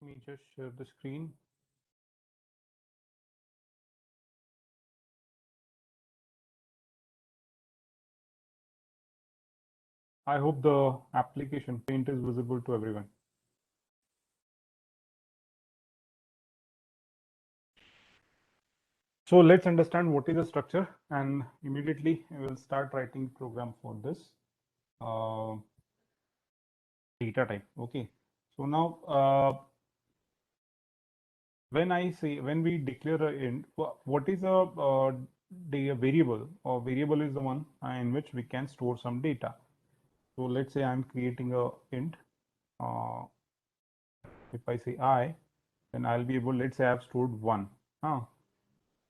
me just share the screen. I hope the application Paint is visible to everyone. So let's understand what is the structure, and immediately we will start writing program for this data type. Okay. So now when we declare a int, what is a variable? Or variable is the one in which we can store some data. So let's say I'm creating a int. If I say I, then I'll be able, let's say I've stored 1.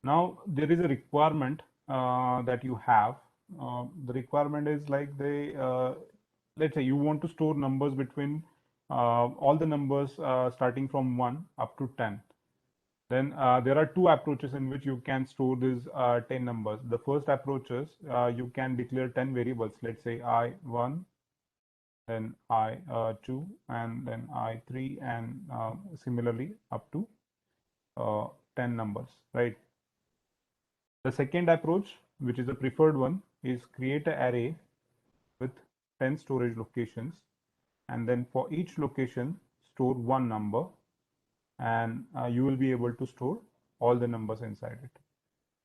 Now there is a requirement that you have. The requirement is like let's say you want to store numbers between all the numbers starting from 1 up to 10. Then there are two approaches in which you can store these 10 numbers. The first approach is you can declare 10 variables. Let's say I1, then I2, and then I3, and similarly up to 10 numbers, right? The second approach, which is the preferred one, is create an array with 10 storage locations, and then for each location store one number, and you will be able to store all the numbers inside it,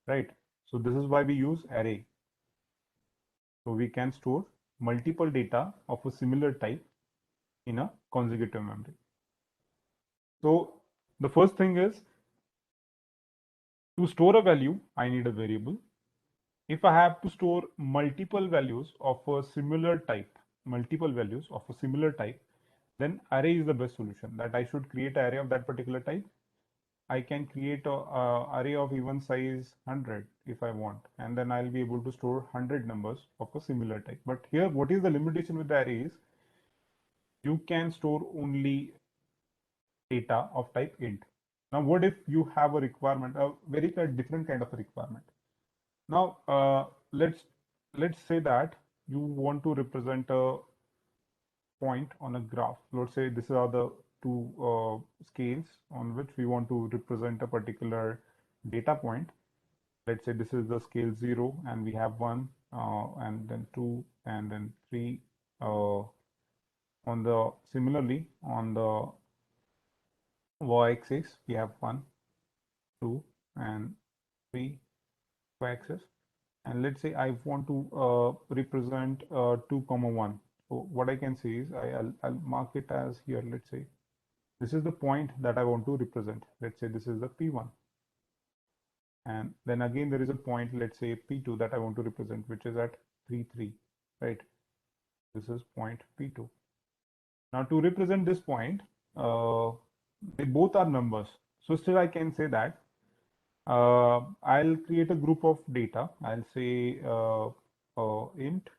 right? So this is why we use array. So we can store multiple data of a similar type in a consecutive memory. So the first thing is, to store a value, I need a variable. If I have to store multiple values of a similar type, then array is the best solution. That I should create an array of that particular type. I can create a array of even size 100 if I want, and then I'll be able to store 100 numbers of a similar type. But here, what is the limitation with the array is, you can store only data of type int. Now, what if you have a requirement, a very different kind of a requirement? Now, let's say that you want to represent a point on a graph. Let's say these are the two scales on which we want to represent a particular data point. Let's say this is the scale 0, and we have 1, and then 2, and then 3. Similarly, on the y-axis, we have 1, 2, and 3 y-axis. And let's say I want to represent 2, 1. So what I can say is I'll mark it as here. Let's say this is the point that I want to represent. Let's say this is the P1. And then again there is a point, let's say P2, that I want to represent, which is at 3, 3, right? This is point P2. Now to represent this point, they both are numbers. So still I can say that I'll create a group of data. I'll say int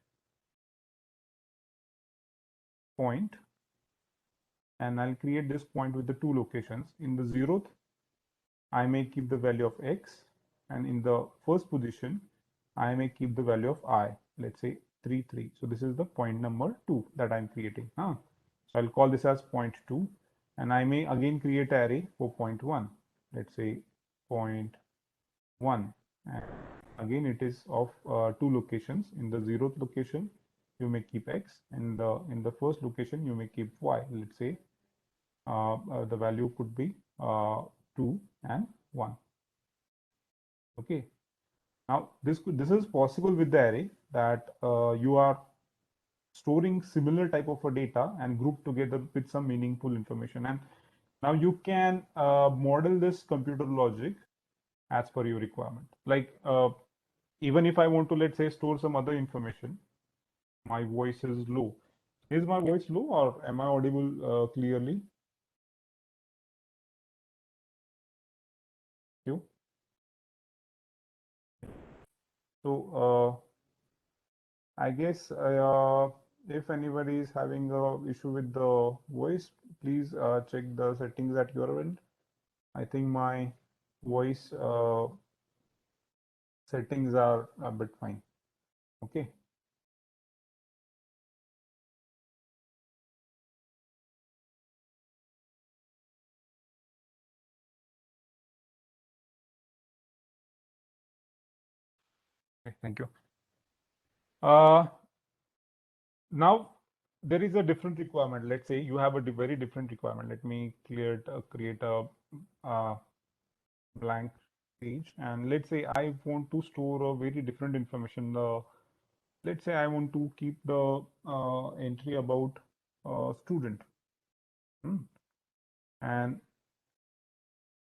point, and I'll create this point with the two locations. In the 0th, I may keep the value of x, and in the first position, I may keep the value of I, let's say 3, 3. So this is the point number 2 that I'm creating. So I'll call this as point 2, and I may again create an array for point 1. Let's say point 1, and again it is of two locations. In the 0th location, you may keep x, and in the first location, you may keep y. Let's say the value could be 2 and 1. Okay. Now this is possible with the array, that you are storing similar type of a data and grouped together with some meaningful information. And now you can model this computer logic as per your requirement. Like even if I want to, let's say, store some other information, my voice is low. Is my voice low, or am I audible clearly? You? So I guess if anybody is having a issue with the voice, please check the settings at your end. I think my voice settings are a bit fine. Okay. Okay, thank you. Uh, now there is a different requirement. Let's say you have a very different requirement. Let me create a blank page, and let's say I want to store a very different information. Let's say I want to keep the entry about student. Hmm. And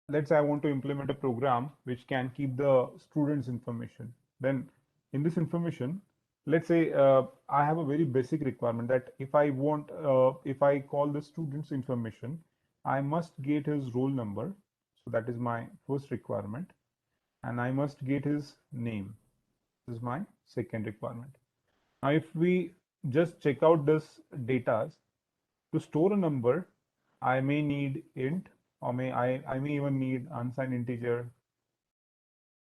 let's say I want to implement a program which can keep the students information. Then in this information, let's say I have a very basic requirement that if I call the student's information, I must get his roll number. So that is my first requirement. And I must get his name. This is my second requirement. Now, if we just check out this data, to store a number, I may need int, or I may even need unsigned integer.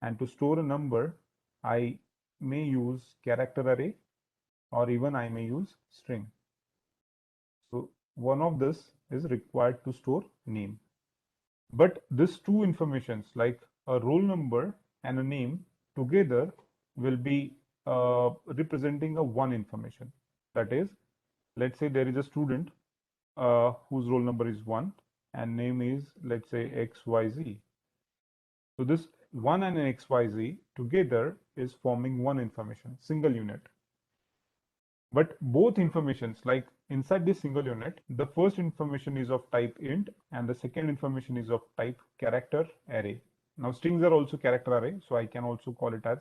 And to store a number, I may use character array, or even I may use string. So one of this is required to store name. But these two informations, like a roll number and a name, together will be representing a one information. That is, let's say there is a student whose roll number is 1 and name is, let's say, XYZ. So this 1 and XYZ together is forming one information, single unit. But both informations, like inside this single unit, the first information is of type int and the second information is of type character array. Now strings are also character array, so I can also call it as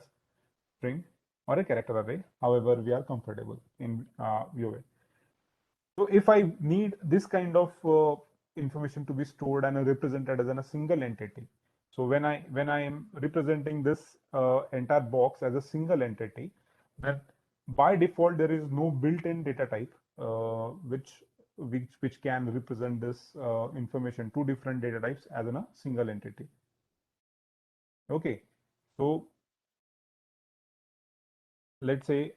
string or a character array, however we are comfortable in Vue. So if I need this kind of information to be stored and represented as a single entity, so when I am representing this entire box as a single entity, then by default there is no built-in data type which can represent this information, two different data types as in a single entity. Okay, so let's say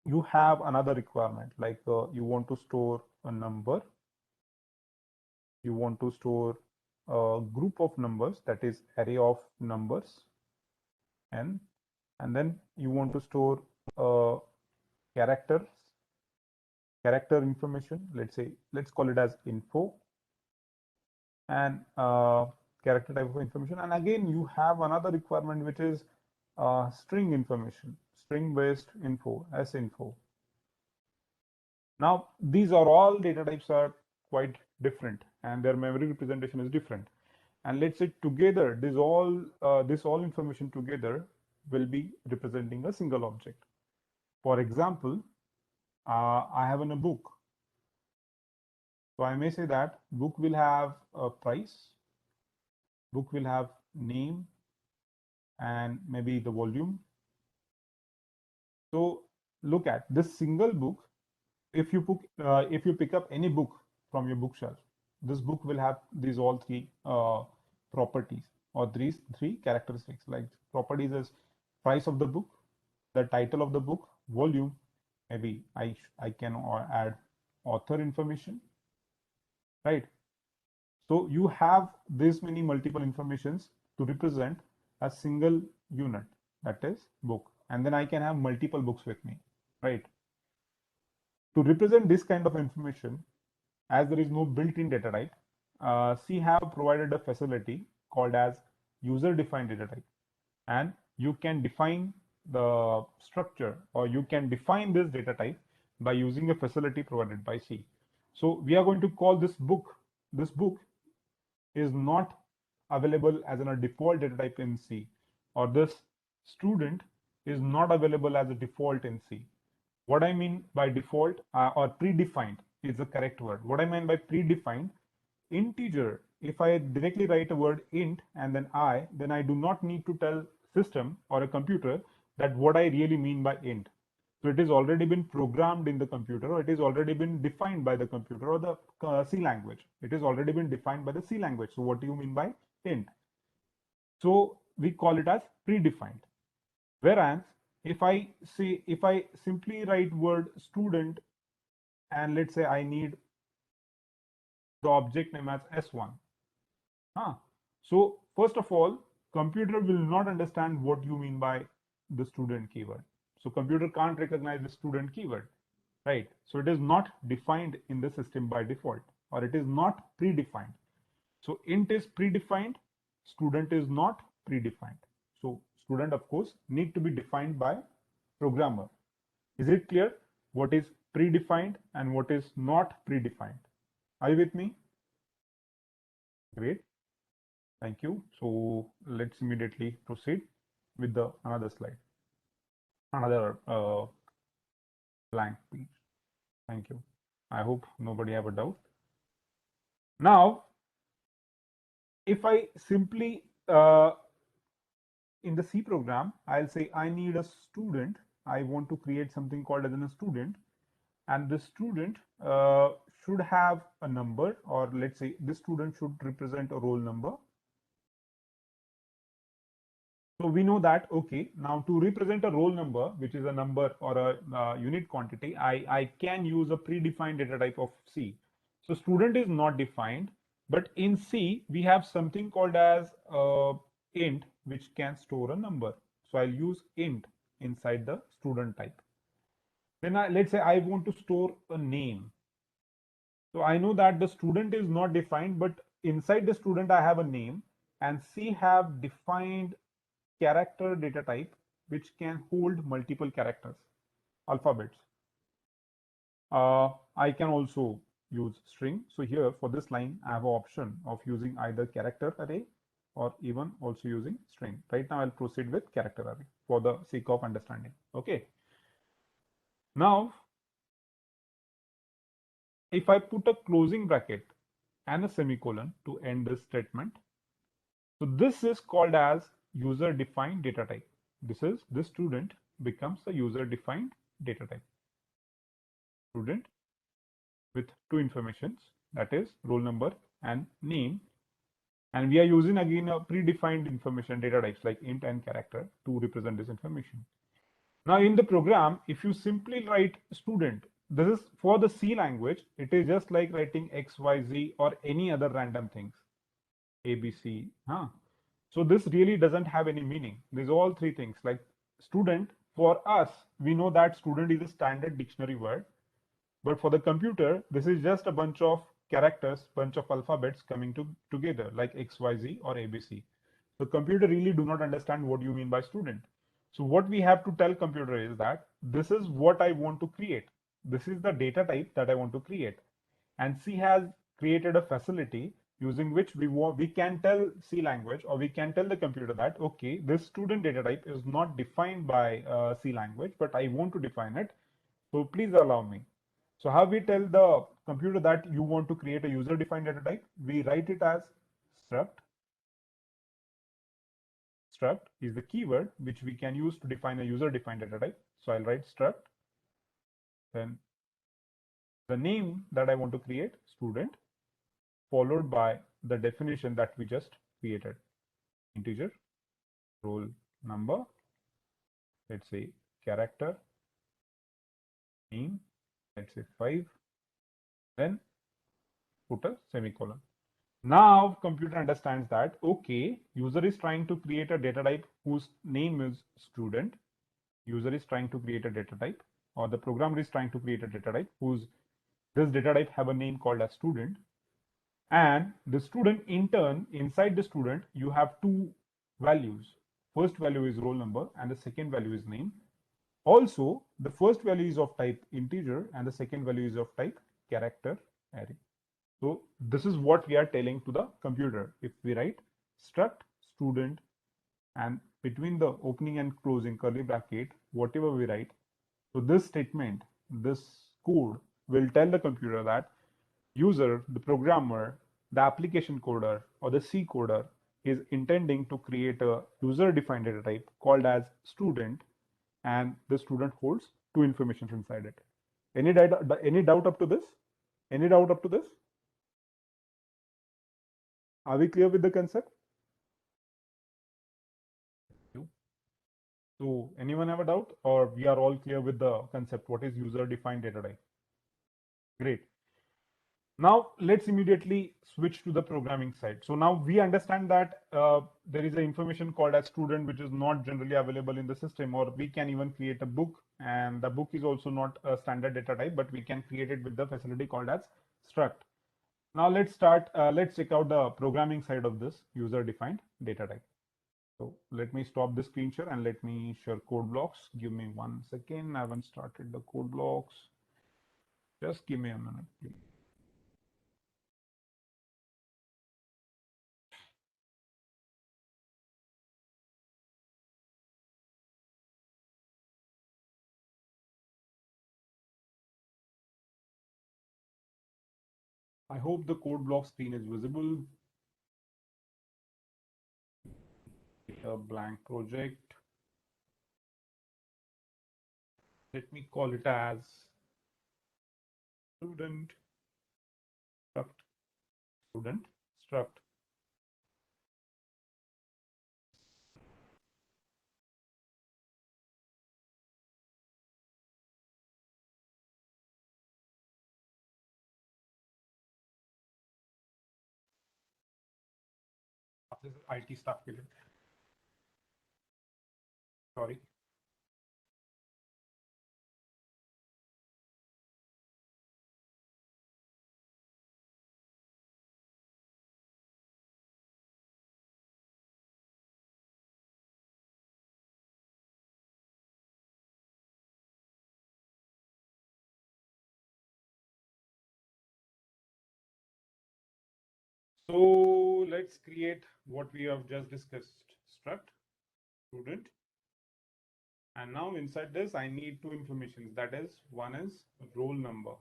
you have another requirement, like you want to store a number, you want to store a group of numbers, that is array of numbers, and then you want to store character information. Let's call it as info, and character type of information. And again you have another requirement which is string information, string based info, as info. Now these are all data types are quite different and their memory representation is different. And let's say together this all information together will be representing a single object. For example, I have in a book. So I may say that book will have a price, book will have name, and maybe the volume. So look at this single book. If you pick up any book from your bookshelf, this book will have these all three properties, or these three characteristics. Like properties is price of the book, the title of the book, volume. Maybe I can add author information, right? So you have this many multiple informations to represent a single unit, that is book, and then I can have multiple books with me, right? To represent this kind of information, as there is no built-in data type, C have provided a facility called as user-defined data type, and you can define the structure, or you can define this data type by using a facility provided by C. So we are going to call this book. This book is not available as a default data type in C, or this student is not available as a default in C. What I mean by default or predefined is the correct word. What I mean by predefined, integer, if I directly write a word int and then I do not need to tell system or a computer that what I really mean by int. So it is already been programmed in the computer, or it is already been defined by the computer or the C language. It is already been defined by the C language. So what do you mean by int? So we call it as predefined. Whereas if I simply write word student, and let's say I need the object name as S1. So first of all, computer will not understand what you mean by the student keyword. So computer can't recognize the student keyword, right? So it is not defined in the system by default, or it is not predefined. So int is predefined, student is not predefined. So student, of course, need to be defined by programmer. Is it clear what is predefined and what is not predefined? Are you with me? Great. Thank you. So let's immediately proceed with the another slide, another blank page. Thank you. I hope nobody have a doubt. Now, if I simply in the C program, I'll say I need a student. I want to create something called as a student, and the student should have a number, or let's say this student should represent a roll number. So we know that, okay, now to represent a roll number, which is a number or a unit quantity, I can use a predefined data type of C. So student is not defined, but in C, we have something called as int, which can store a number. So I'll use int inside the student type. Then let's say I want to store a name. So I know that the student is not defined, but inside the student, I have a name, and C have defined character data type, which can hold multiple characters, alphabets. I can also use string. So here for this line, I have an option of using either character array or even also using string. Right now, I'll proceed with character array for the sake of understanding. Okay. Now, if I put a closing bracket and a semicolon to end this statement, so this is called as user defined data type. This student becomes a user defined data type. Student with two informations, that is roll number and name. And we are using again a predefined information data types like int and character to represent this information. Now in the program, if you simply write student, this is for the C language, it is just like writing X, Y, Z or any other random things, A, B, C. So this really doesn't have any meaning. These all three things like student, for us, we know that student is a standard dictionary word. But for the computer, this is just a bunch of characters, bunch of alphabets coming together like X, Y, Z or ABC. The computer really do not understand what you mean by student. So what we have to tell computer is that this is what I want to create. This is the data type that I want to create. And C has created a facility using which we can tell C language, or we can tell the computer that, okay, this student data type is not defined by C language, but I want to define it. So please allow me. So how we tell the computer that you want to create a user-defined data type? We write it as struct. Struct is the keyword which we can use to define a user-defined data type. So I'll write struct. Then the name that I want to create, student, followed by the definition that we just created. Integer, roll number, let's say character, name, let's say 5, then put a semicolon. Now computer understands that, okay, user is trying to create a data type whose name is student. User is trying to create a data type, or the programmer is trying to create a data type whose this data type have a name called as student. And the student, in turn, inside the student, you have two values. First value is roll number and the second value is name. Also, the first value is of type integer and the second value is of type character array. So this is what we are telling to the computer. If we write struct student and between the opening and closing curly bracket, whatever we write, so this statement, this code will tell the computer that user, the programmer, the application coder or the C coder is intending to create a user-defined data type called as student, and the student holds two informations inside it. Any doubt up to this? Any doubt up to this? Are we clear with the concept? So anyone have a doubt, or we are all clear with the concept? What is user defined data type? Great. Now let's immediately switch to the programming side. So now we understand that there is an information called as student, which is not generally available in the system, or we can even create a book, and the book is also not a standard data type, but we can create it with the facility called as struct. Now let's check out the programming side of this user defined data type. So let me stop the screen share and let me share code blocks. Give me 1 second. I haven't started the code blocks. Just give me a minute, please. I hope the code block screen is visible. A blank project. Let me call it as student struct student struct. This is IT stuff. Sorry. So let's create what we have just discussed. Struct student. And now inside this, I need two informations. That is, one is roll number,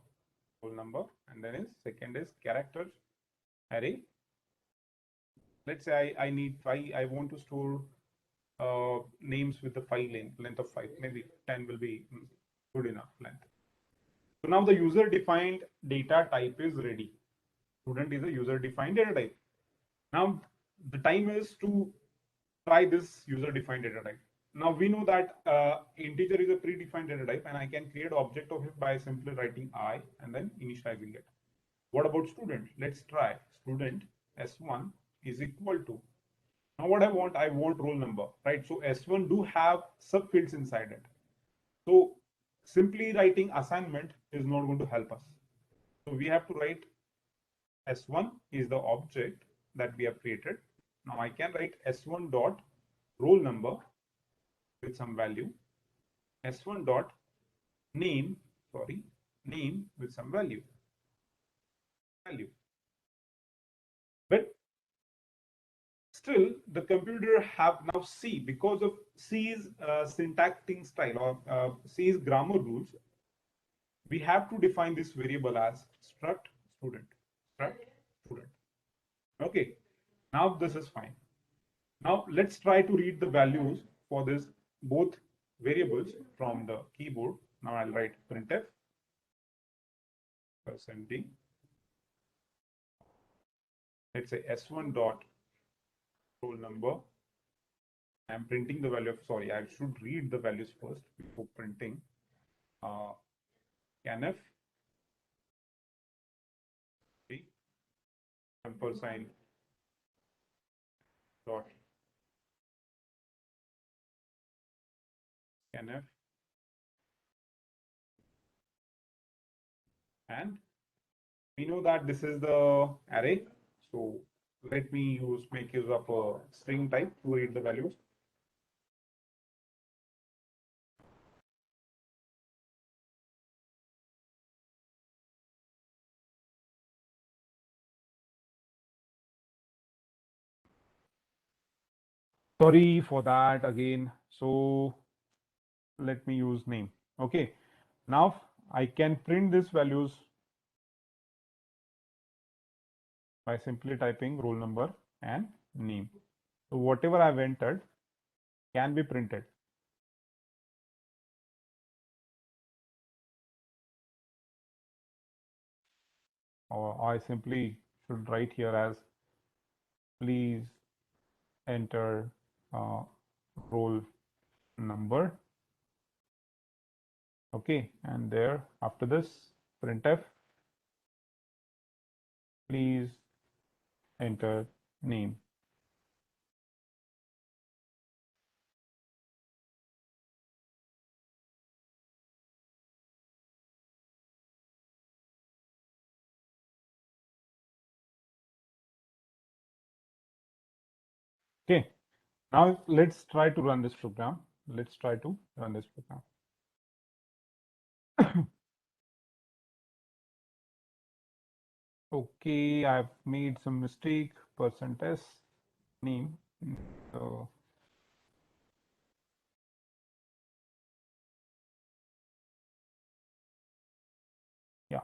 and then is second is character array. Let's say I need five. I want to store names with the file length of 5. Maybe 10 will be good enough length. So now the user defined data type is ready. Student is a user defined data type. Now the time is to try this user defined data type. Now we know that integer is a predefined data type, and I can create object of it by simply writing I and then initializing it. What about student? Let's try student s1 is equal to. Now what I want roll number, right? So s1 do have subfields inside it. So simply writing assignment is not going to help us. So we have to write s1 is the object that we have created. Now I can write s1 dot roll number with some value, s1 dot name, name with some value. But still, the computer have now C, because of C's syntactic style, or C's grammar rules. We have to define this variable as struct student. Struct student. Okay. Now this is fine. Now let's try to read the values for this both variables from the keyboard. Now I'll write printf %d. Let's say s1 dot roll number. I'm printing the value of, sorry, I should read the values first before printing. Scanf ampersand dot scanf, and we know that this is the array. So let me make use of a string type to read the values. Sorry for that again. So let me use name. Okay. Now I can print these values by simply typing roll number and name. So whatever I've entered can be printed. Or I simply should write here as please enter roll number. Okay, and there after this printf Please enter name. Okay, now let's try to run this program. Let's try to run this program. Okay, I've made some mistake. %s name. So yeah,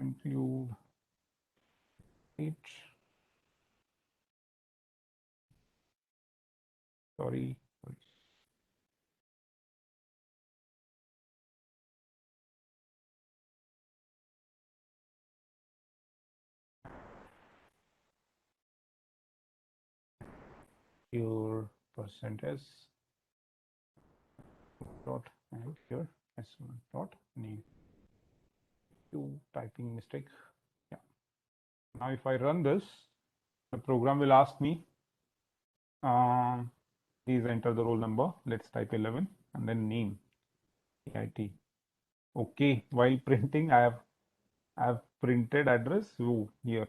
include it. Sorry. Your %s dot and here s1 dot name. You typing mistake. Yeah. Now if I run this, the program will ask me, please enter the roll number. Let's type 11 and then name IT. Okay. While printing, I have printed address. So here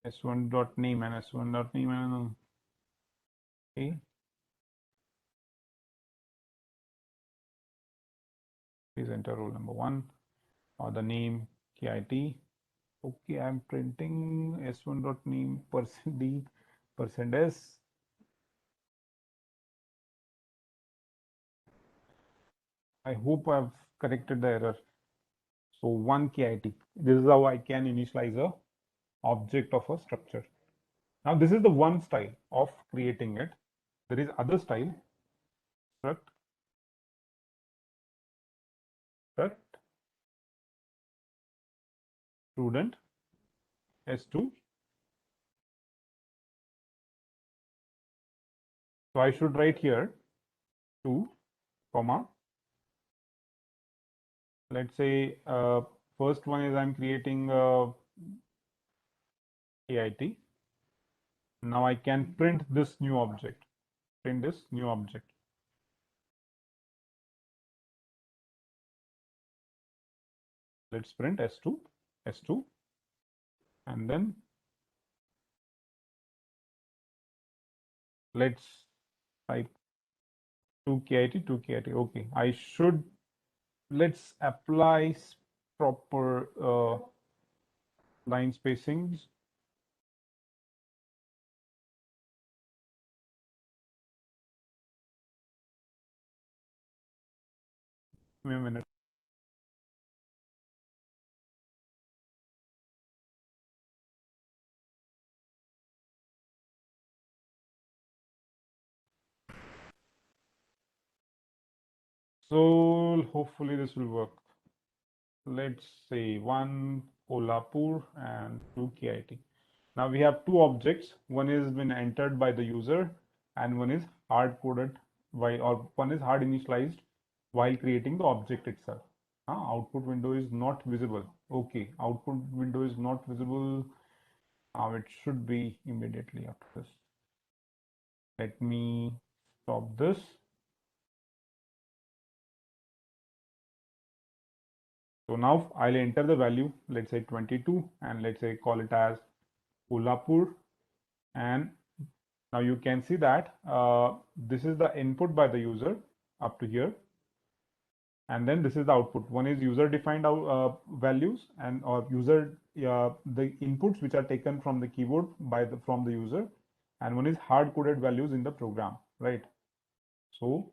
s1 dot name and s1 dot name and okay. Please enter roll number 1 or the name KIT. Okay, I'm printing s1 dot name %d %s. I hope I've corrected the error. So 1 KIT. This is how I can initialize a object of a structure. Now this is the one style of creating it. There is other style, struct student s2. So I should write here 2 comma. Let's say first one is I'm creating KIT. Now I can print this new object. Print this new object. Let's print s2, and then let's type 2KIT, 2KIT. Okay, I should, let's apply proper line spacings. Give me a minute. So hopefully this will work. Let's say 1 Kolhapur and 2 KIT. Now we have two objects. One is been entered by the user and one is hard coded while, or one is hard initialized while creating the object itself. Output window is not visible. Okay, output window is not visible. It should be immediately after this. Let me stop this. So now I'll enter the value, let's say 22, and let's say call it as Kolhapur. And now you can see that this is the input by the user up to here. And then this is the output. One is user defined values and or user the inputs which are taken from the keyboard by from the user, and one is hard coded values in the program, right? So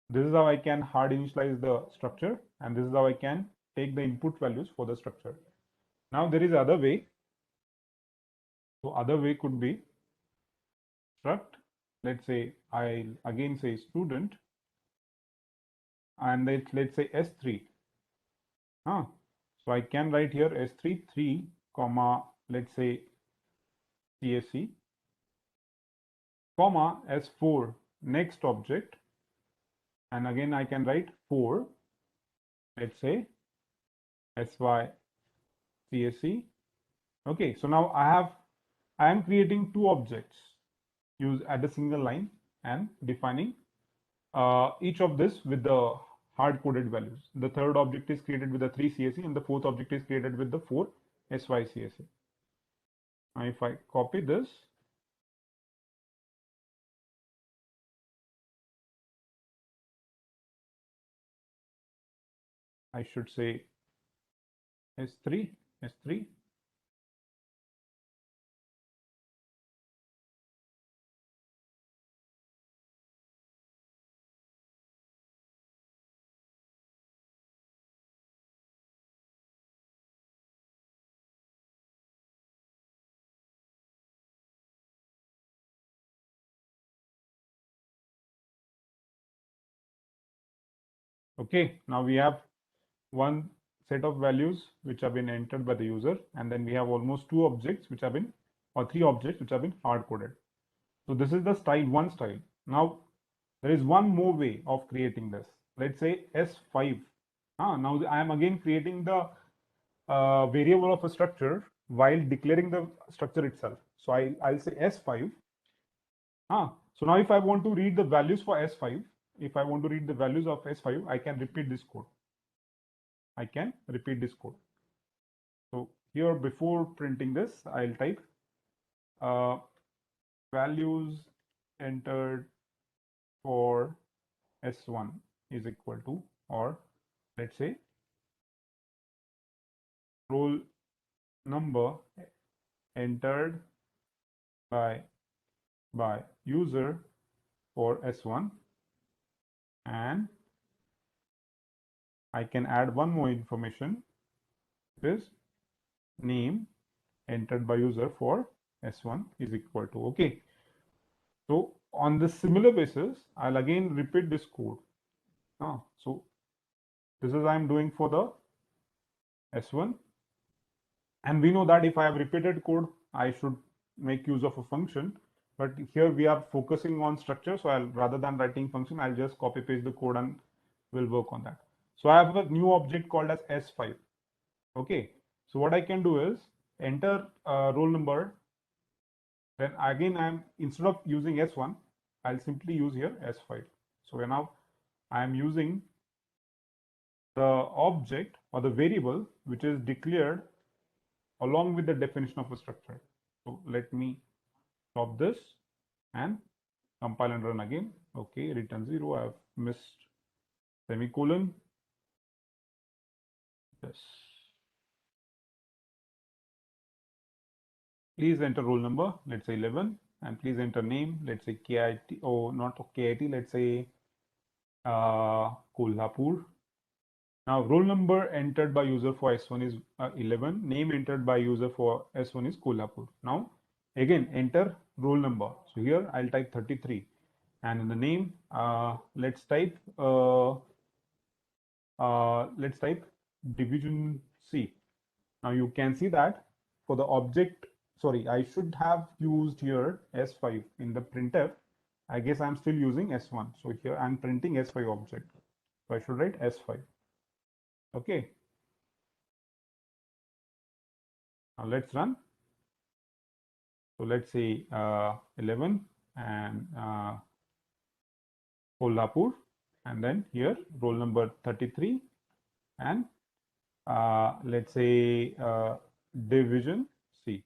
this is how I can hard initialize the structure, and this is how I can take the input values for the structure. Now there is other way. So other way could be struct. Let's say I again say student, and let's say s3. So I can write here s3 3 comma let's say CSC comma s4 next object, and again I can write 4, let's say SYCSE. Okay, so now I am creating two objects use at a single line and defining each of this with the hard-coded values. The third object is created with the 3 CSE and the fourth object is created with the 4 SYCSE. Now if I copy this, I should say S3, S3. Okay, now we have one set of values which have been entered by the user, and then we have almost two objects which have been, or three objects which have been hard-coded. So this is the style one style. Now there is one more way of creating this. Let's say S5. Now I am again creating the variable of a structure while declaring the structure itself. So I'll say S5. So now if I want to read the values for S5, if I want to read the values of S5, I can repeat this code. I can repeat this code. So here before printing this, I'll type values entered for S1 is equal to, or let's say roll number entered by user for S1, and I can add one more information, this name entered by user for S1 is equal to. Okay, so on this similar basis, I'll again repeat this code. So this is I'm doing for the S1, and we know that if I have repeated code, I should make use of a function, but here we are focusing on structure, so I'll, rather than writing function, I'll just copy paste the code and we'll work on that. So I have a new object called as S5. Okay, so what I can do is enter roll number, then again I'm, instead of using S1, I'll simply use here S5. So now I am using the object or the variable which is declared along with the definition of a structure. So let me stop this and compile and run again. Okay, return 0. I've missed semicolon. Yes. Please enter roll number, let's say 11, and please enter name, let's say KIT, oh, not KIT, let's say Kolhapur. Now roll number entered by user for S1 is 11, name entered by user for S1 is Kolhapur. Now again enter roll number. So here I'll type 33, and in the name let's type division C. Now you can see that for the object, sorry, I should have used here S5 in the printf. I guess I'm still using S1. So here I'm printing S5 object. So I should write S5. Okay. Now let's run. So let's say 11 and Kolhapur, and then here roll number 33, and let's say division C.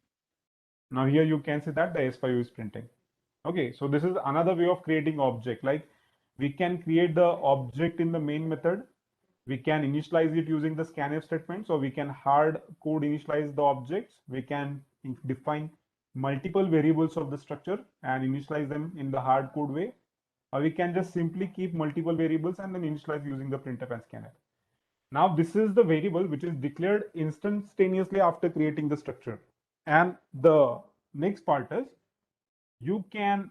Now here you can see that the S5 is printing. Okay, so this is another way of creating object. Like we can create the object in the main method. We can initialize it using the scanf statement. So we can hard code initialize the objects. We can define multiple variables of the structure and initialize them in the hard code way. Or we can just simply keep multiple variables and then initialize using the printf and scanf. Now this is the variable which is declared instantaneously after creating the structure. And the next part is you can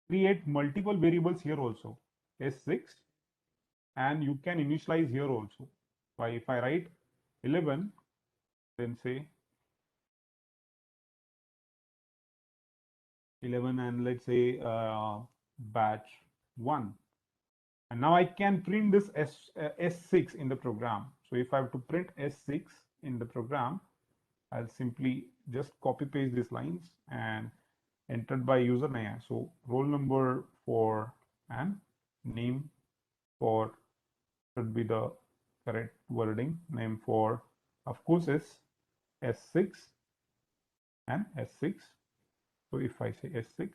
create multiple variables here also, S6, and you can initialize here also. So if I write 11, then say 11 and let's say batch 1. And now I can print this S6 in the program. So if I have to print S6 in the program, I'll simply just copy paste these lines and entered by username. So roll number for and name for should be the correct wording. Name for, of course, is S6 and S6. So if I say S6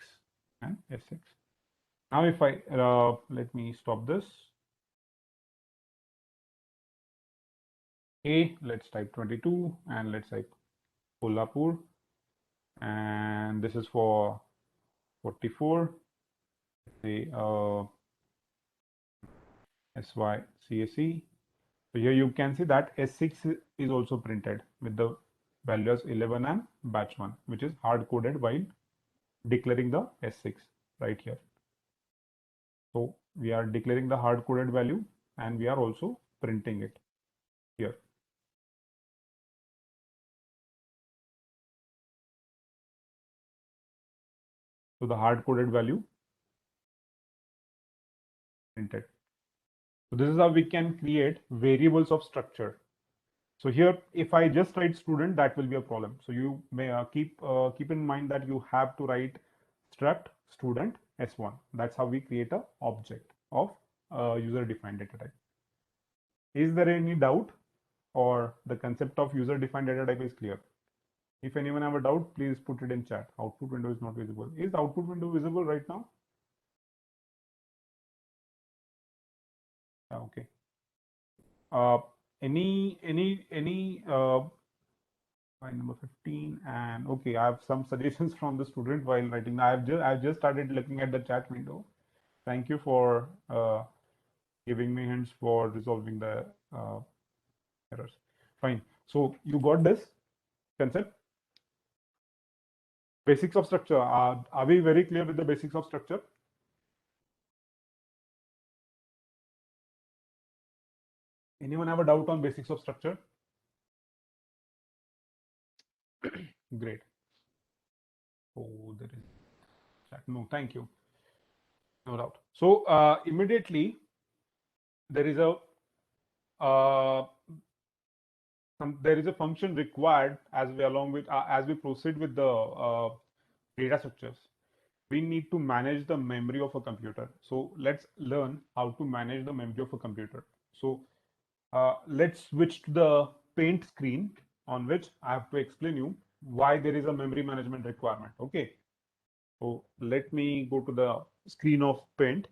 and S6. Now if I, let me stop this. Let's type 22 and let's type Kolhapur. And this is for 44. Say SYCSE. So here you can see that S6 is also printed with the values 11 and batch 1, which is hard coded while declaring the S6 right here. So we are declaring the hard coded value and we are also printing it here. So the hard coded value printed. So this is how we can create variables of structure. So here, if I just write student, that will be a problem. So you may keep in mind that you have to write struct student s1. That's how we create a object of user-defined data type. Is there any doubt, or the concept of user-defined data type is clear? If anyone have a doubt, please put it in chat. Output window is not visible. Is the output window visible right now? Okay. Any line number 15, and okay, I have some suggestions from the student while writing. I've just started looking at the chat window. Thank you for giving me hints for resolving the errors. Fine. So you got this concept. Basics of structure. Are we very clear with the basics of structure? Anyone have a doubt on basics of structure? Great. Oh, there is chat. No, thank you. No doubt. So immediately there is a there is a function required as we proceed with the data structures. We need to manage the memory of a computer. So let's learn how to manage the memory of a computer. So let's switch to the paint screen on which I have to explain you why there is a memory management requirement. Okay. So let me go to the screen of paint.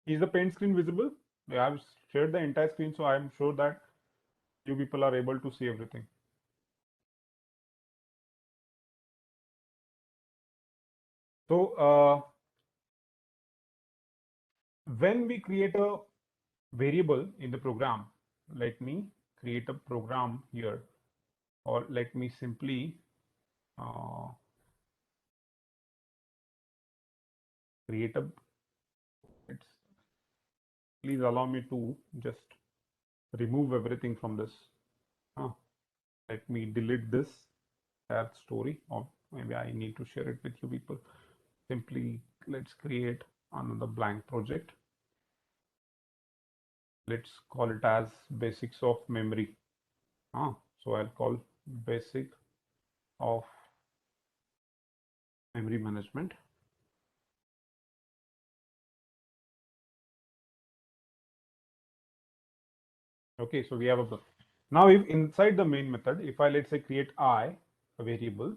Is the paint screen visible? Yeah, I've shared the entire screen, so I'm sure that you people are able to see everything. So when we create a variable in the program, let me create a program here, or let me simply create a, it's, please allow me to just remove everything from this. Let me delete this add story, or maybe I need to share it with you people. Simply let's create another blank project. Let's call it as basics of memory. So I'll call basic of memory management. Okay, so we have a now if inside the main method, if I let's say create I, a variable,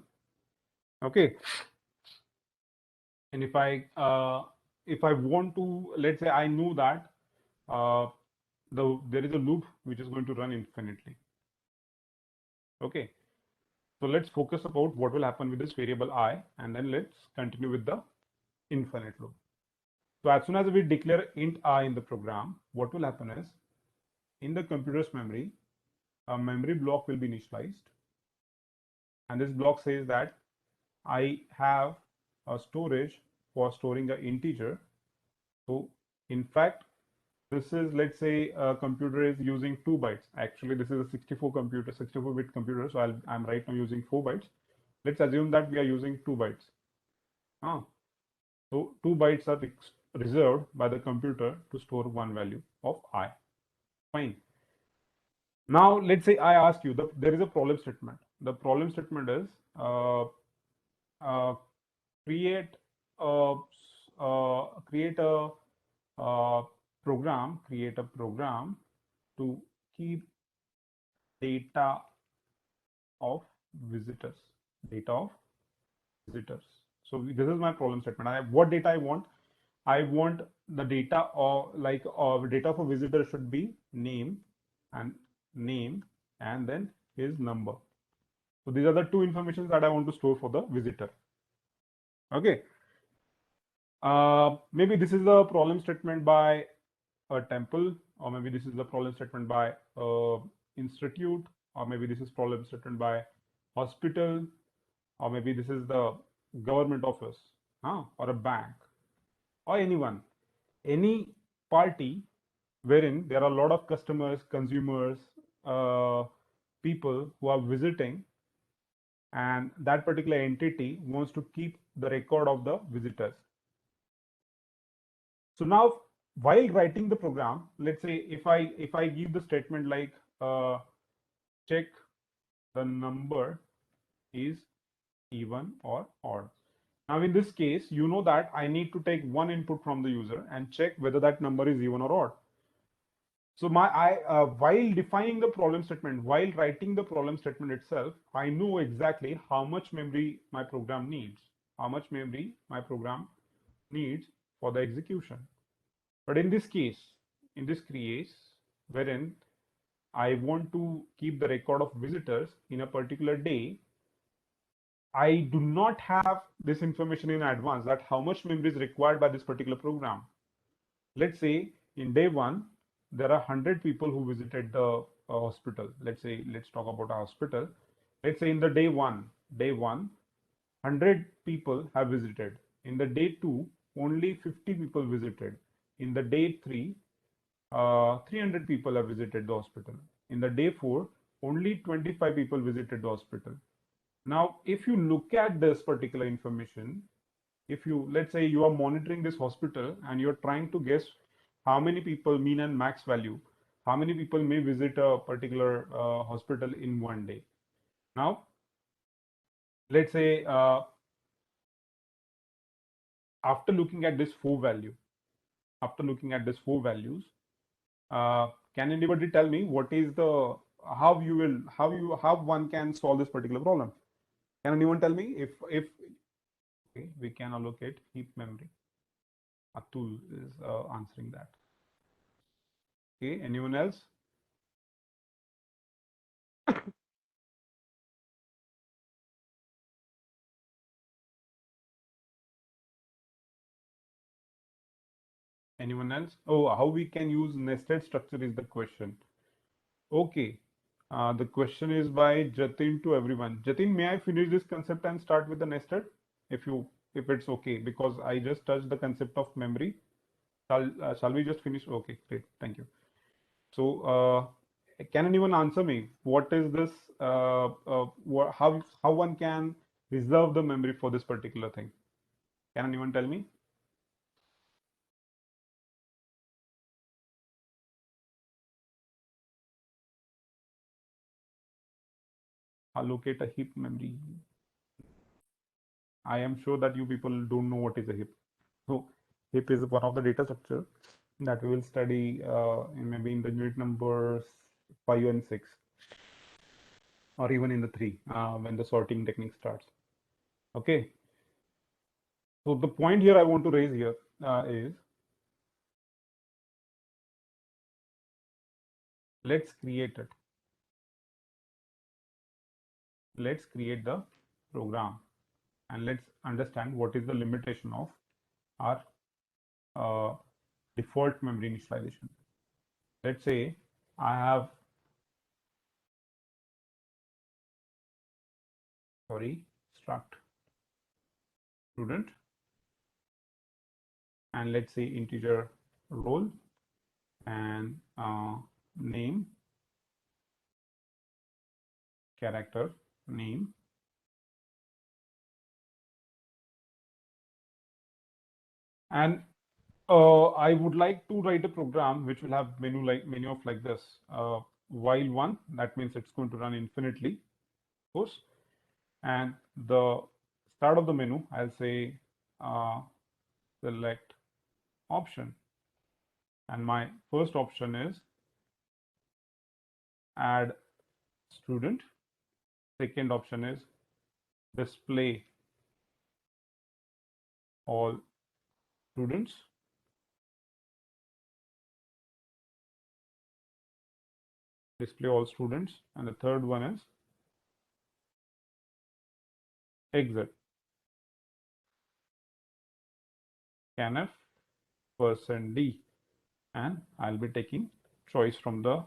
okay, and if I want to, let's say I know that there is a loop which is going to run infinitely. Okay, so let's focus about what will happen with this variable I, and then let's continue with the infinite loop. So as soon as we declare int I in the program, what will happen is in the computer's memory, a memory block will be initialized. And this block says that I have a storage for storing an integer. So In fact, this is, let's say a computer is using 2 bytes. Actually, this is a 64-bit computer. So I'm right now using 4 bytes. Let's assume that we are using 2 bytes. So 2 bytes are reserved by the computer to store one value of I. Fine. Now let's say I ask you, there is a problem statement. The problem statement is uh, create a create a program to keep data of visitors. Data of visitors. So this is my problem statement. What data I want? I want the data of data for visitor should be name and then his number. So these are the two informations that I want to store for the visitor. Okay. Maybe this is a problem statement by a temple, or maybe this is a problem statement by a institute, or maybe this is problem statement by hospital, or maybe this is the government office, or a bank, or any party wherein there are a lot of customers, consumers, people who are visiting, and that particular entity wants to keep the record of the visitors. So now, while writing the program, let's say if I give the statement like check the number is even or odd. Now in this case, you know that I need to take one input from the user and check whether that number is even or odd. So while defining the problem statement, while writing the problem statement itself, I know exactly how much memory my program needs, how much memory my program needs for the execution. But in this case, wherein I want to keep the record of visitors in a particular day, I do not have this information in advance that how much memory is required by this particular program. Let's say in day one, there are 100 people who visited the hospital. Let's talk about a hospital. Let's say in the day one, 100 people have visited. In the day two, only 50 people visited. In the day three, 300 people have visited the hospital. In the day four, only 25 people visited the hospital. Now, if you look at this particular information, if you, let's say you are monitoring this hospital and you're trying to guess how many people, mean and max value, how many people may visit a particular hospital in one day. Now, let's say after looking at this four values, can anybody tell me what is the how one can solve this particular problem? Can anyone tell me if okay, we can allocate heap memory? Atul is answering that. Okay, anyone else? Anyone else? Oh, how we can use nested structure is the question. Okay. The question is by Jatin to everyone. Jatin, may I finish this concept and start with the nested? If it's okay, because I just touched the concept of memory. Shall we just finish? Okay, great. Thank you. So, can anyone answer me? What is this? How one can reserve the memory for this particular thing? Can anyone tell me? Allocate a heap memory. I am sure that you people don't know what is a heap. So heap is one of the data structure that we will study maybe in the unit numbers 5 and 6, or even in the 3 when the sorting technique starts. Okay. So the point here I want to raise here is let's create it. Let's create the program and let's understand what is the limitation of our default memory initialization. Let's say I have struct student, and let's say integer role and name, character name. And I would like to write a program which will have menu of like this. While one, that means it's going to run infinitely, of course. And the start of the menu, I'll say select option. And my first option is add student. Second option is display all students. Display all students. And the third one is exit. Scanf %d. And I'll be taking choice from the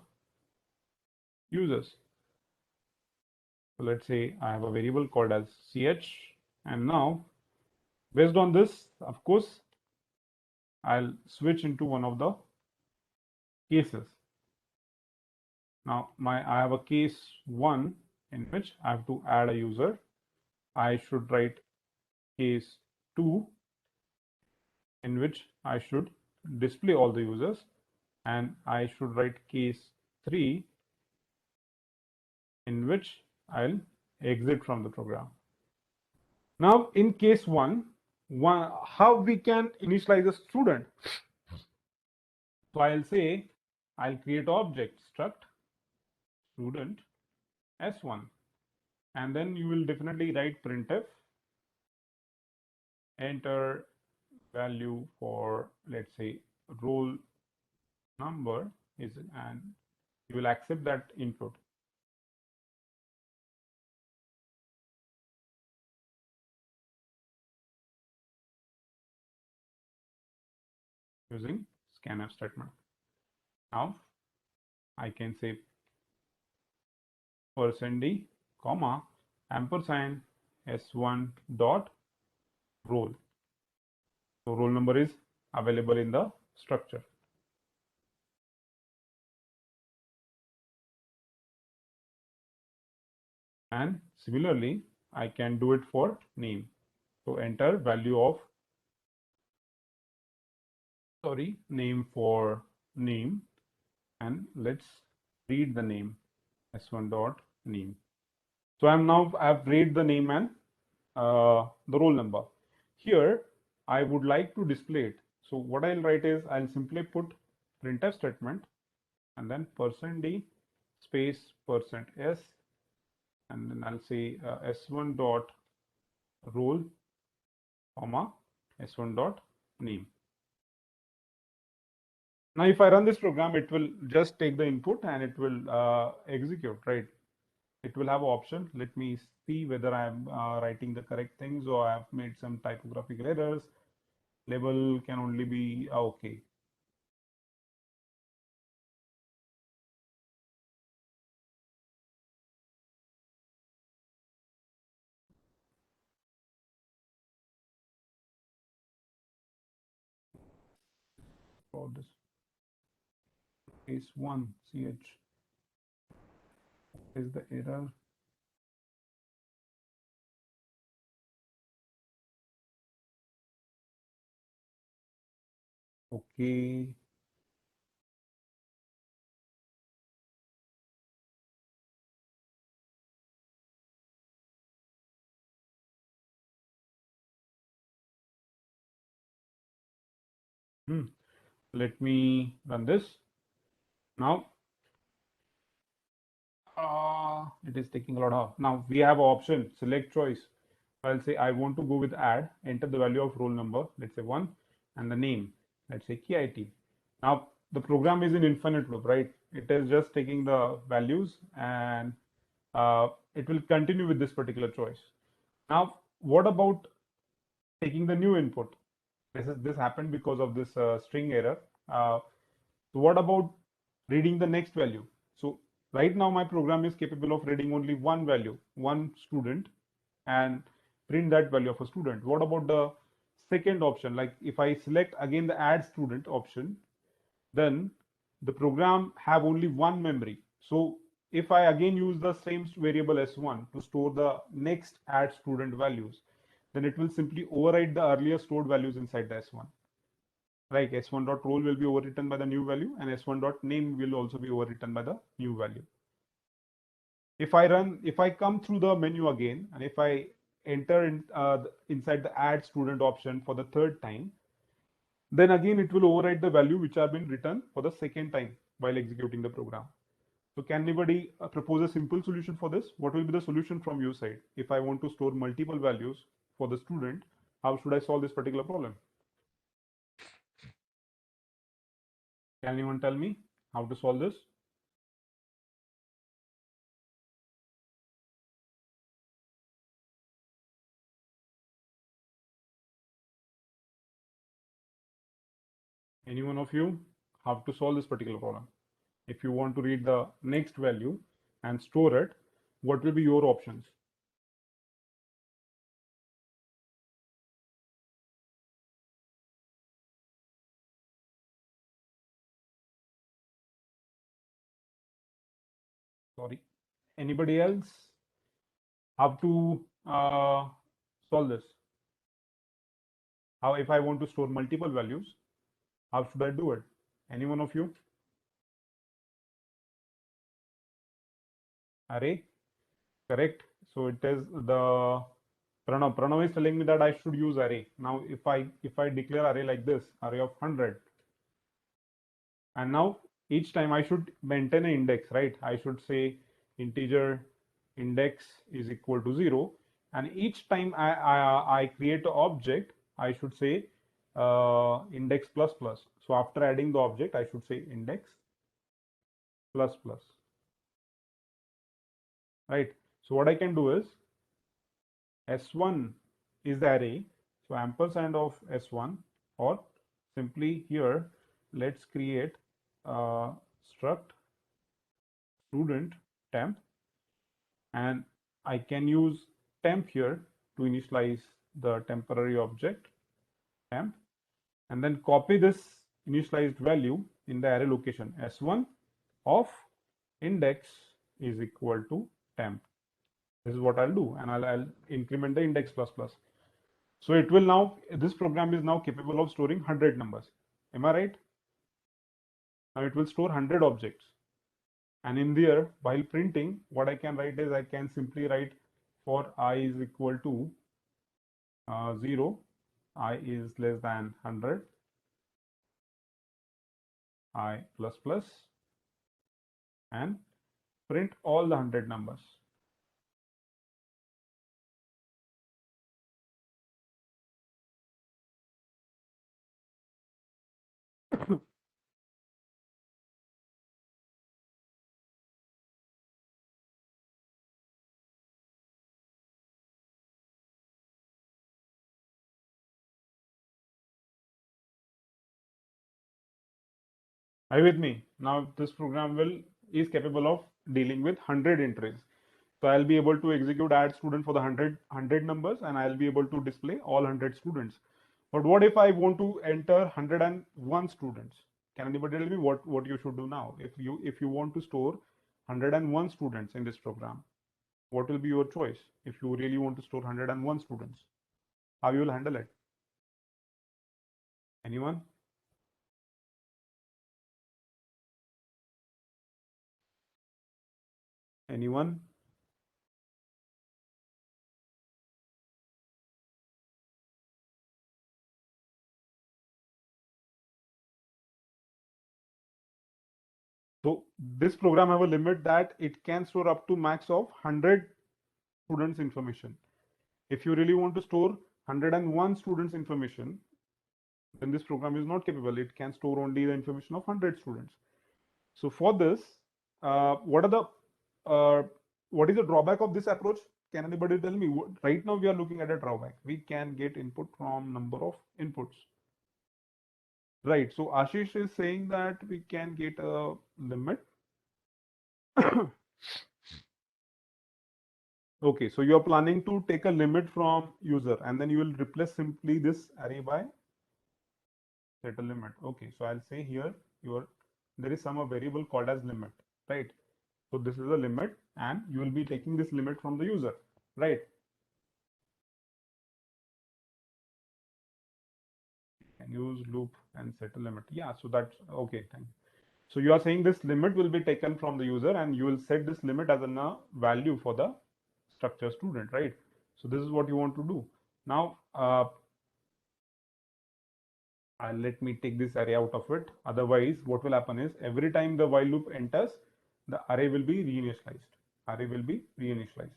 users. So let's say I have a variable called as ch, and now based on this, of course, I'll switch into one of the cases. Now I have a case 1 in which I have to add a user. I should write case 2 in which I should display all the users, and I should write case 3 in which I'll exit from the program. Now in case 1, how we can initialize a student? So I'll say I'll create object struct student s1, and then you will definitely write printf, enter value for, let's say, roll number is, and you will accept that input. Using scanf statement. Now I can say %d, comma, ampersand s1 dot roll. So roll number is available in the structure. And similarly, I can do it for name. So enter value of, name for name, and let's read the name s1 dot name. So I've read the name and the roll number. Here I would like to display it. So what I'll write is I'll simply put printf statement and then %d space %s, and then I'll say s1 dot roll, comma, s1 dot name. Now if I run this program, it will just take the input and it will execute, right? It will have an option. Let me see whether I'm writing the correct things or I've made some typographical errors. Label can only be okay. For this case 1 ch is the error. Okay. Let me run this. Now it is taking a lot of. Now we have option select choice. I'll say I want to go with add, enter the value of roll number, let's say 1, and the name, let's say KIT. Now the program is in infinite loop, right? It is just taking the values and it will continue with this particular choice. Now what about taking the new input? This happened because of this string error. So what about reading the next value? So right now my program is capable of reading only one value, one student, and print that value of a student. What about the second option? Like if I select again the add student option, then the program have only one memory. So if I again use the same variable s1 to store the next add student values, then it will simply override the earlier stored values inside the s1. Like s1.roll will be overwritten by the new value, and s1.name will also be overwritten by the new value. If I come through the menu again, and if I enter inside the add student option for the third time, then again it will override the value which have been written for the second time while executing the program. So can anybody propose a simple solution for this? What will be the solution from your side? If I want to store multiple values for the student, how should I solve this particular problem? Can anyone tell me how to solve this? Any one of you have to solve this particular problem? If you want to read the next value and store it, what will be your options? Sorry. Anybody else have to solve this? How, if I want to store multiple values, how should I do it? Any one of you? Array, correct. So it is the Pranav. Pranav is telling me that I should use array. Now, if I declare array like this, array of 100, and now each time I should maintain an index, right? I should say integer index is equal to 0, and each time I create an object, I should say index plus plus. So after adding the object, I should say index plus plus, right? So what I can do is s1 is the array, so ampersand of s1, or simply here let's create struct student temp, and I can use temp here to initialize the temporary object temp, and then copy this initialized value in the array location s1 of index is equal to temp. This is what I'll do, and I'll increment the index plus plus. So it will now, this program is now capable of storing 100 numbers. Am I right? Now it will store 100 objects. And in there, while printing, what I can write is I can simply write for I is equal to 0, I is less than 100, I plus plus, and print all the 100 numbers. Are you with me? Now this program is capable of dealing with 100 entries. So I'll be able to execute add student for the 100 numbers, and I'll be able to display all 100 students. But what if I want to enter 101 students? Can anybody tell me what you should do now? If you want to store 101 students in this program, what will be your choice? If you really want to store 101 students, how you will handle it? Anyone? Anyone? So this program have a limit that it can store up to max of 100 students information. If you really want to store 101 students information, then this program is not capable. It can store only the information of 100 students. So for this, what is the drawback of this approach? Can anybody tell me? Right now we are looking at a drawback. We can get input from number of inputs. Right. So Ashish is saying that we can get a limit. Okay, so you are planning to take a limit from user, and then you will replace simply this array by set a limit. Okay, so I'll say here there is some variable called as limit, right? So this is a limit, and you will be taking this limit from the user, right? And use loop and set a limit. Yeah, so that's okay. Thank you. So you are saying this limit will be taken from the user, and you will set this limit as a value for the structure student, right? So this is what you want to do. Now, let me take this array out of it. Otherwise, what will happen is every time the while loop enters, the array will be reinitialized. Array will be reinitialized.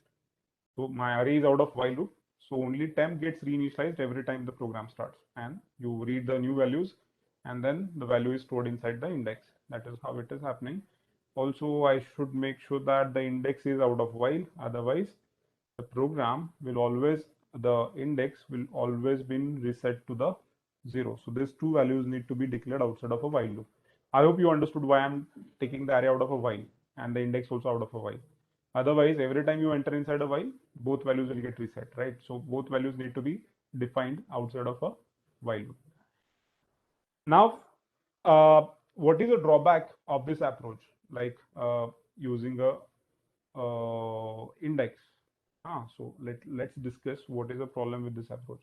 So my array is out of while loop. So only temp gets reinitialized every time the program starts, and you read the new values, and then the value is stored inside the index. That is how it is happening. Also, I should make sure that the index is out of while. Otherwise, the program will always, the index will always be reset to the 0. So these two values need to be declared outside of a while loop. I hope you understood why I'm taking the array out of a while and the index also out of a while. Otherwise, every time you enter inside a while, both values will get reset, right? So both values need to be defined outside of a while loop. Now, what is the drawback of this approach? Like using a index. So let's discuss what is the problem with this approach.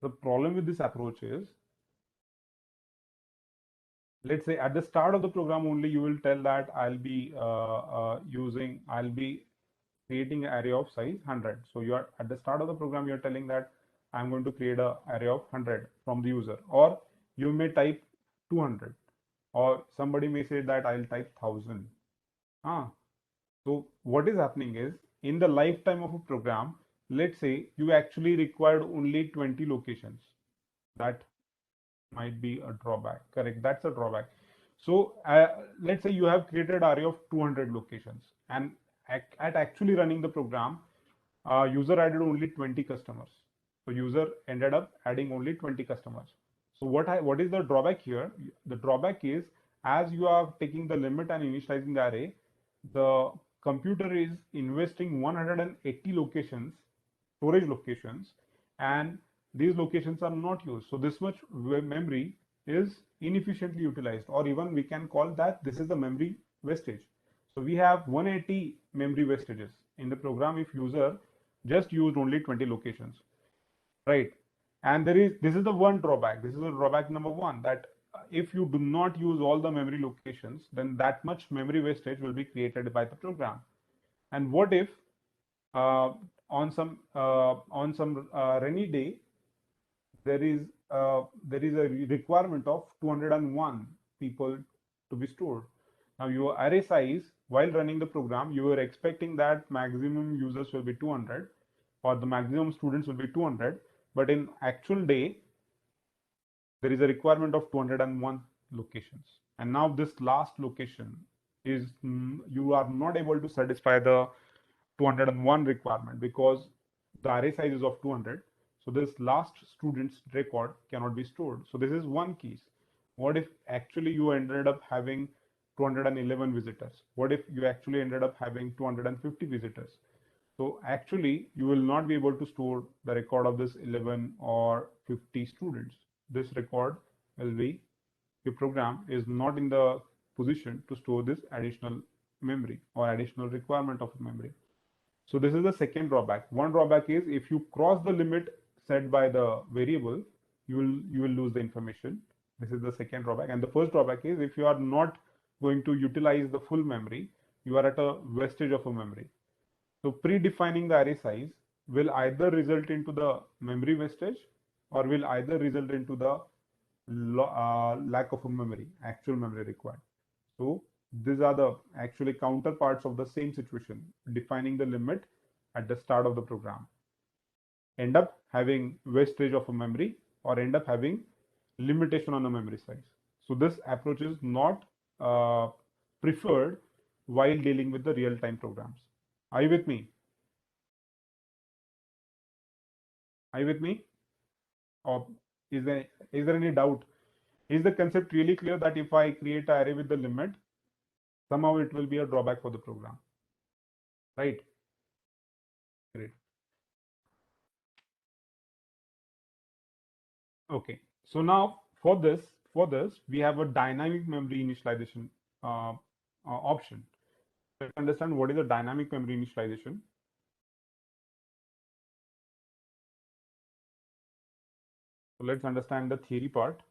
The problem with this approach is, let's say at the start of the program only you will tell that I'll be creating an array of size 100. So you are at the start of the program, you're telling that I'm going to create an array of 100 from the user, or you may type 200, or somebody may say that I'll type 1000. Ah, so what is happening is, in the lifetime of a program, let's say you actually required only 20 locations. That might be a drawback. Correct. That's a drawback. So let's say you have created array of 200 locations, and at actually running the program, user added only 20 customers. So user ended up adding only 20 customers. So what is the drawback here? The drawback is, as you are taking the limit and initializing the array, the computer is investing 180 locations, storage locations, and these locations are not used. So this much memory is inefficiently utilized, or even we can call that this is the memory wastage. So we have 180 memory wastages in the program if user just used only 20 locations, right? And this is the one drawback. This is the drawback number one, that if you do not use all the memory locations, then that much memory wastage will be created by the program. And what if uh, on some rainy day there is a requirement of 201 people to be stored. Now your array size, while running the program, you were expecting that maximum users will be 200, or the maximum students will be 200, but in actual day there is a requirement of 201 locations, and now this last location is you are not able to satisfy the 201 requirement because the array size is of 200. So this last student's record cannot be stored. So this is one case. What if actually you ended up having 211 visitors? What if you actually ended up having 250 visitors? So actually, you will not be able to store the record of this 11 or 50 students. This record will be, your program is not in the position to store this additional memory or additional requirement of memory. So this is the second drawback. One drawback is, if you cross the limit set by the variable, you will lose the information. This is the second drawback. And the first drawback is, if you are not going to utilize the full memory, you are at a wastage of a memory. So predefining the array size will either result into the memory wastage, or will either result into the lack of a memory, actual memory required. So these are the actually counterparts of the same situation. Defining the limit at the start of the program, end up having wastage of a memory, or end up having limitation on the memory size. So this approach is not preferred while dealing with the real-time programs. Are you with me? Are you with me? Or is there any doubt? Is the concept really clear that if I create an array with the limit, somehow it will be a drawback for the program, right? Great. Okay, so now for this we have a dynamic memory initialization option. Let's understand what is a dynamic memory initialization. So let's understand the theory part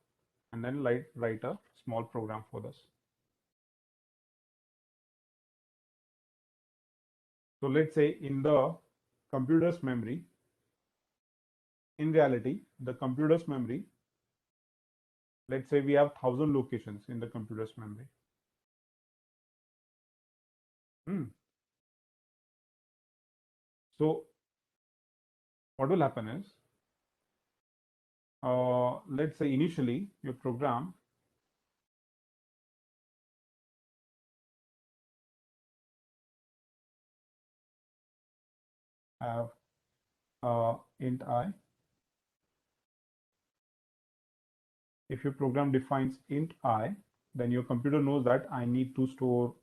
and then write a small program for this. So let's say in the computer's memory, in reality, the computer's memory, let's say we have 1,000 locations in the computer's memory. So what will happen is, let's say initially your program have int I. If your program defines int I, then your computer knows that I need to store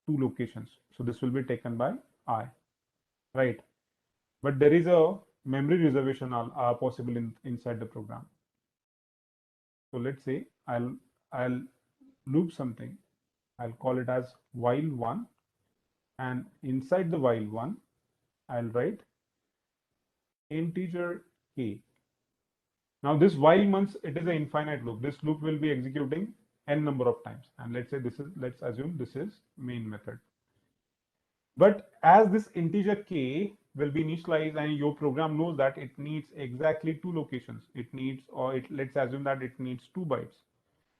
2 locations. So this will be taken by I, right? But there is a memory reservation possible inside the program. So let's say I'll loop something. I'll call it as while1, and inside the while1, I'll write integer k. Now this while months, it is an infinite loop. This loop will be executing n number of times. And let's say let's assume this is main method. But as this integer k will be initialized and your program knows that it needs exactly 2 locations. Let's assume that it needs 2 bytes.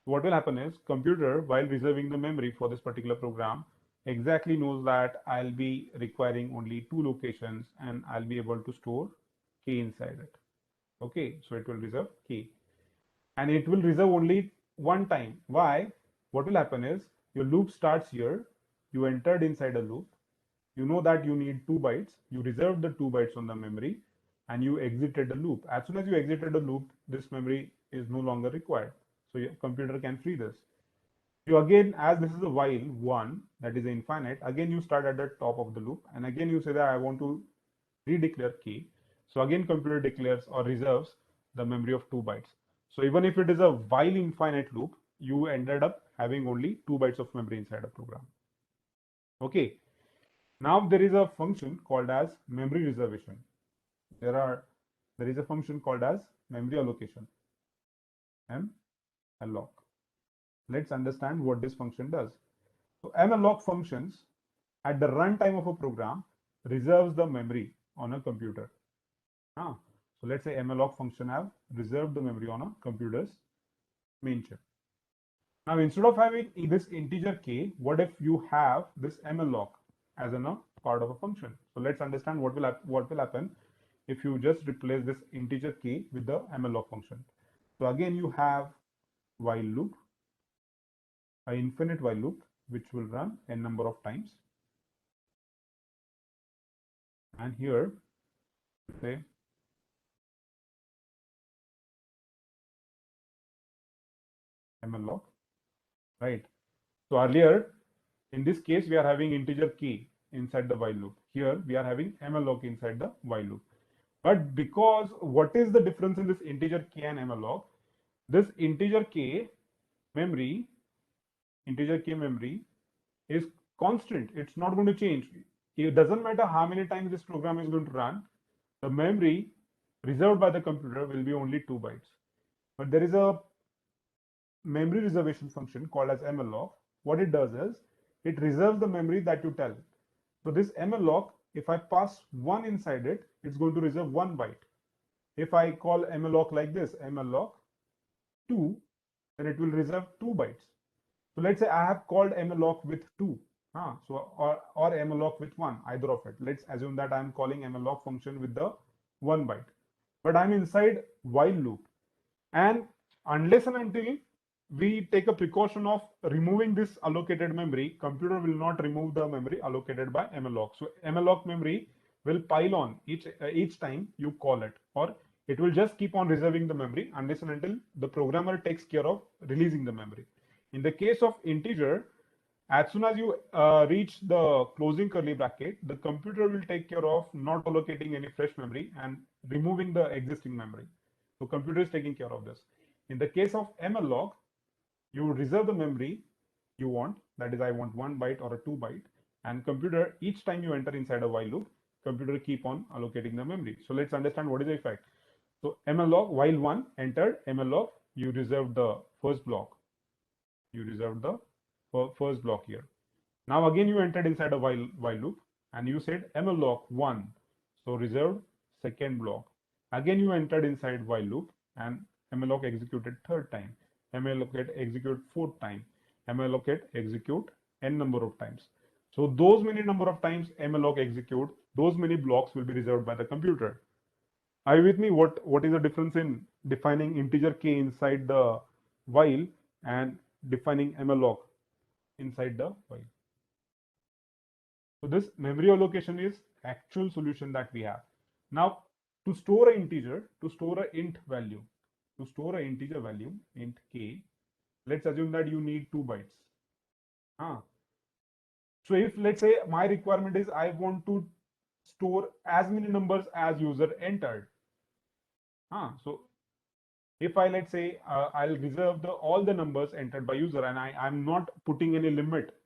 What will happen is computer, while reserving the memory for this particular program, exactly knows that I'll be requiring only 2 locations and I'll be able to store k inside it. Okay, so it will reserve k. And it will reserve only one time. Why? What will happen is your loop starts here, you entered inside a loop, you know that you need 2 bytes, you reserved the 2 bytes on the memory, and you exited the loop. As soon as you exited the loop, this memory is no longer required. So your computer can free this. You again, as this is a while one, that is infinite, again you start at the top of the loop, and again you say that I want to redeclare key. So again computer declares or reserves the memory of 2 bytes. So even if it is a while infinite loop, you ended up having only 2 bytes of memory inside a program. Okay. Now there is a function called as memory reservation. There is a function called as memory allocation, malloc. Let's understand what this function does. So malloc functions at the runtime of a program reserves the memory on a computer. So let's say malloc function have reserved the memory on a computer's main chip. Now instead of having this integer k, what if you have this malloc as a part of a function? So let's understand what will happen if you just replace this integer k with the malloc function. So again you have while loop, an infinite while loop, which will run n number of times. And here, say malloc, right? So earlier, in this case, we are having integer k inside the while loop. Here, we are having malloc inside the while loop. But because what is the difference in this integer k and malloc? This integer k memory is constant. It's not going to change. It doesn't matter how many times this program is going to run. The memory reserved by the computer will be only 2 bytes. But there is a memory reservation function called as malloc. What it does is it reserves the memory that you tell. So this malloc, if I pass 1 inside it, it's going to reserve 1 byte. If I call malloc like this, malloc 2, then it will reserve 2 bytes. So let's say I have called malloc with 2, or malloc with 1, either of it. Let's assume that I'm calling malloc function with the 1 byte, but I'm inside while loop, and unless and until we take a precaution of removing this allocated memory, computer will not remove the memory allocated by malloc. So malloc memory will pile on each time you call it, or it will just keep on reserving the memory unless and until the programmer takes care of releasing the memory. In the case of integer, as soon as you reach the closing curly bracket, the computer will take care of not allocating any fresh memory and removing the existing memory. So computer is taking care of this. In the case of mloc, you reserve the memory you want, that is I want 1 byte or a 2 byte, and computer, each time you enter inside a while loop, computer keep on allocating the memory. So let's understand what is the effect. So mloc, while 1 entered mloc, you reserved the first block. You reserved the first block here. Now again you entered inside a while loop and you said mloc 1. So reserved second block. Again you entered inside while loop and mloc executed third time. Mallocate execute fourth time. Mallocate execute n number of times. So those many number of times mloc execute, those many blocks will be reserved by the computer. Are you with me? What is the difference in defining integer k inside the while and defining mloc inside the while? So this memory allocation is actual solution that we have. Now, to store an integer, to store an int value, to store an integer value, int k, let's assume that you need 2 bytes. So if let's say my requirement is I want to store as many numbers as user entered. So if I let's say I'll reserve all the numbers entered by user and I'm not putting any limit,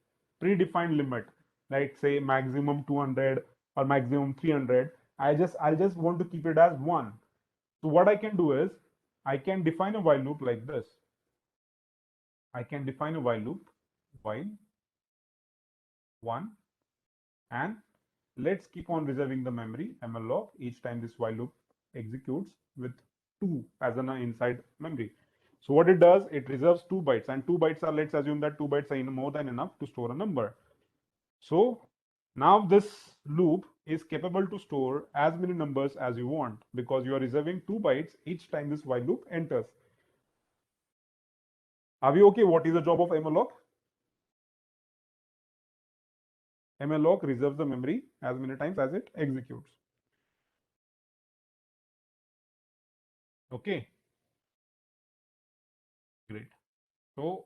predefined limit, like say maximum 200 or maximum 300. I just want to keep it as 1. So what I can do is I can define a while loop like this. I can define a while loop while 1, and let's keep on reserving the memory mloc each time this while loop executes with 2 as an inside memory. So what it does, it reserves 2 bytes, and 2 bytes are, let's assume that 2 bytes are more than enough to store a number. So now this loop is capable to store as many numbers as you want because you are reserving 2 bytes each time this while loop enters. Are we okay? What is the job of mloc? Mloc reserves the memory as many times as it executes. Okay, great. So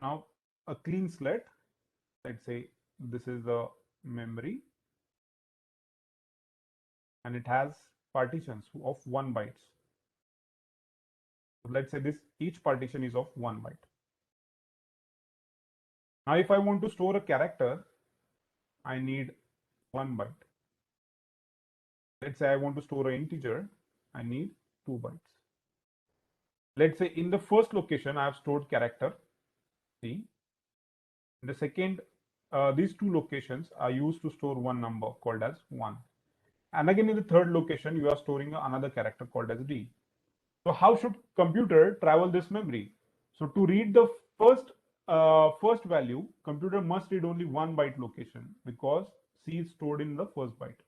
now a clean slate, let's say this is the memory and it has partitions of 1 bytes. So let's say this each partition is of 1 byte. Now if I want to store a character, I need 1 byte. Let's say I want to store an integer, I need 2 bytes. Let's say in the first location I have stored character C. In the second, these two locations are used to store one number called as 1. And again in the third location you are storing another character called as D. So how should computer travel this memory? So to read the first value, computer must read only 1 byte location because C is stored in the first byte.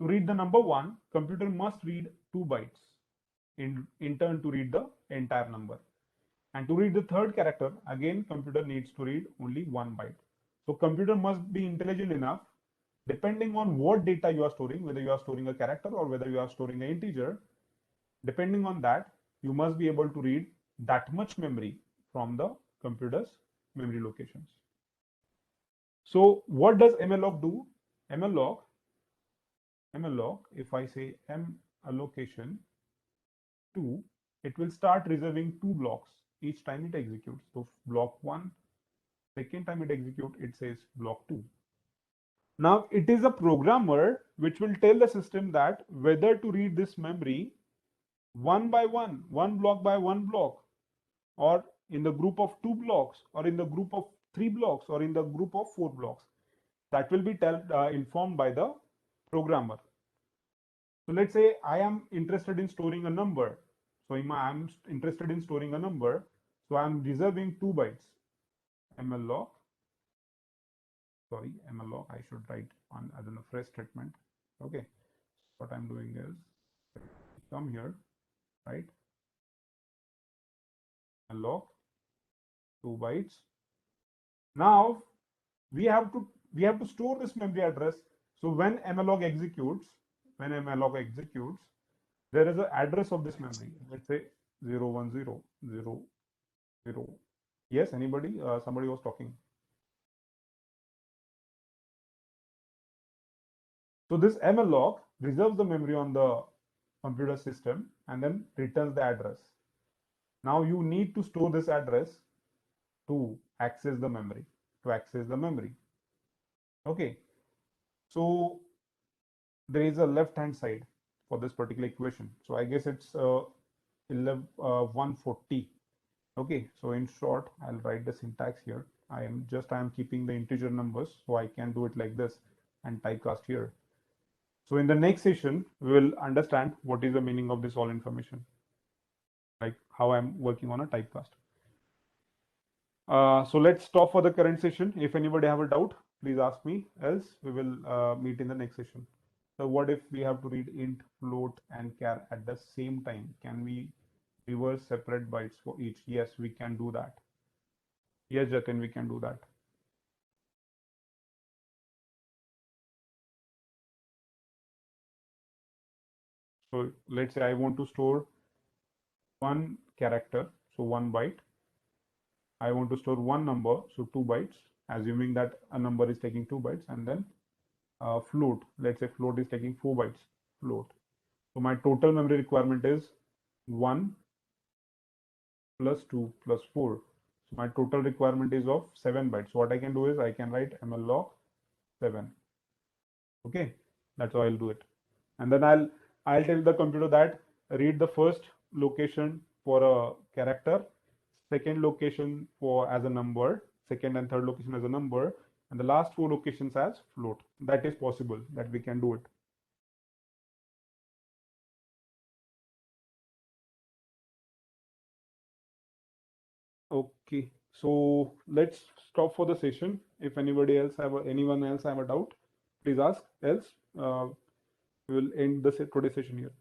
To read the number 1, computer must read 2 bytes in turn to read the entire number. And to read the third character, again computer needs to read only 1 byte. So computer must be intelligent enough, depending on what data you are storing, whether you are storing a character or whether you are storing an integer, depending on that, you must be able to read that much memory from the computer's memory locations. So what does mloc do? mloc, if I say m allocation 2, it will start reserving 2 blocks each time it executes. So block 1, second time it executes, it says block 2. Now it is a programmer which will tell the system that whether to read this memory one by one block by one block, or in the group of 2 blocks, or in the group of 3 blocks, or in the group of 4 blocks. That will be informed by the programmer. So let's say I am interested in storing a number. So I'm interested in storing a number. So I'm reserving 2 bytes. mloc, I should write on as a fresh statement. Okay. What I'm doing is come here, right? Mloc 2 bytes. Now we have to store this memory address. So when mloc executes, there is an address of this memory. Let's say 01000. Yes, anybody? Somebody was talking. So this mloc reserves the memory on the computer system and then returns the address. Now you need to store this address to access the memory, Okay, so there is a left hand side for this particular equation. So I guess it's 140. Okay, so in short, I'll write the syntax here. I am keeping the integer numbers, so I can do it like this and typecast here. So in the next session, we will understand what is the meaning of this all information, like how I'm working on a typecast. So let's stop for the current session. If anybody have a doubt, please ask me, else we will meet in the next session. So what if we have to read int, float, and char at the same time? Can we reverse separate bytes for each? Yes, we can do that. Yes, Jatin, we can do that. So let's say I want to store one character, so 1 byte. I want to store one number, so 2 bytes, assuming that a number is taking 2 bytes, and then float. Let's say float is taking 4 bytes, float. So my total memory requirement is 1 plus 2 plus 4. So my total requirement is of 7 bytes. So what I can do is I can write mlof 7. Okay, that's how I'll do it. And then I'll tell the computer that read the first location for a character, second location for as a number, second and third location as a number, and the last 4 locations as float. That is possible, that we can do it. Okay, so let's stop for the session. If anyone else have a doubt, please ask. Else, we will end the today's session here.